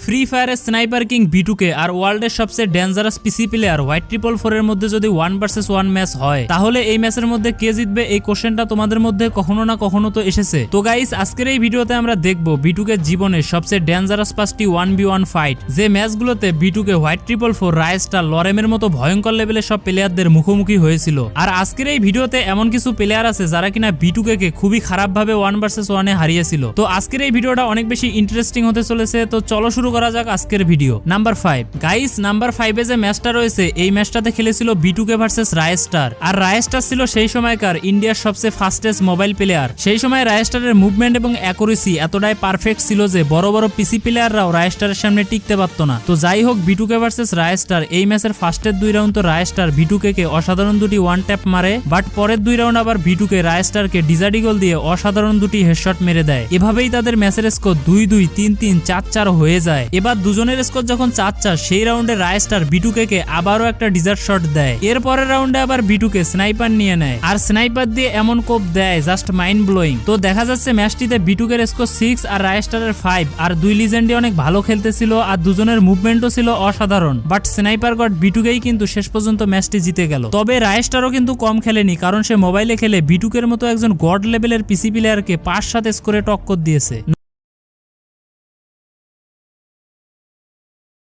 Free ফায়ারের sniper king বিটুকে আর ওয়ার্ল্ডের সবচেয়ে ডেঞ্জারাস পিসি প্লেয়ার হোয়াইট 444 এর মধ্যে যদি 1 ভার্সেস 1 ম্যাচ হয় তাহলে এই ম্যাচের মধ্যে কে জিতবে এই কোশ্চেনটা তোমাদের মধ্যে কখনো না কখনো তো এসেছে। তো গাইস আজকের এই ভিডিওতে আমরা দেখব বিটুকে জীবনের সবচেয়ে ডেঞ্জারাস 5টি 1v1 ফাইট, যে ম্যাচগুলোতে বিটুকে হোয়াইট 444 রায়স্টার লরেমের মতো ভয়ঙ্কর লেভেলের সব প্লেয়ারদের মুখোমুখি হয়েছিল। আর আজকের এই ভিডিওতে এমন কিছু প্লেয়ার আছে যারা কিনা বিটুকে খুবই খারাপ ভাবে 1 ভার্সেস 1 এ হারিয়েছিল। তো আজকের এই ভিডিওটা অনেক বেশি ইন্টারেস্টিং হতে চলেছে। তো চলো শুরু করা যাক আজকের ভিডিও। নাম্বার 5 গাইস, নাম্বার 5 এ যে ম্যাচটা রয়েছে এই ম্যাচটাতে খেলেছিল বিটুকে ভার্সেস রায়স্টার। আর রায়স্টার ছিল সেই সময়কার ইন্ডিয়ার সবচেয়ে ফাস্টেস্ট মোবাইল প্লেয়ার। সেই সময় রায়স্টারের মুভমেন্ট এবং অ্যাকুরেসি এতটাই পারফেক্ট ছিল যে বড় বড় পিসি প্লেয়াররাও রায়স্টারের সামনে টিকতে পারতো না। তো যাই হোক, বিটুকে ভার্সেস রায়স্টার এই ম্যাচের ফার্স্টের 2 রাউন্ড তো রায়স্টার বিটুকে অসাধারণ দুটি ওয়ান ট্যাপ মারে, বাট পরের 2 রাউন্ড আবার বিটুকে রায়স্টারকে ডিজাডিগল দিয়ে অসাধারণ দুটি হেডশট মেরে দেয়। এভাবেই তাদের ম্যাচের স্কোর 2-2, 3-3, 4-4 হয়ে যায়। এবার দুজনের স্কোর যখন 4-4, সেই রাউন্ডে রায়স্টার বিটুকে আবারও একটা ডিজার্ট শট দেয়। এর পরের রাউন্ডে আবার বিটুকে স্নাইপার নিয়ে নেয় আর স্নাইপার দিয়ে এমন কোপ দেয় জাস্ট মাইন্ড ব্লোয়িং। তো দেখা যাচ্ছে ম্যাচটিতে বিটুকের স্কোর 6 আর রায়স্টারের 5, আর 2 লিজেন্ডই অনেক ভালো খেলতেছিল আর দুজনের মুভমেন্টও ছিল অসাধারণ। বাট স্নাইপার গড বিটুকেই কিন্তু শেষ পর্যন্ত ম্যাচটি জিতে গেল। তবে রায়স্টারও কিন্তু কম খেলেনি, কারণ সে মোবাইলে খেলে বিটুকের মতো একজন গড লেভেলের পিসি প্লেয়ারকে 5-7 স্কোরে টক্কর দিয়েছে।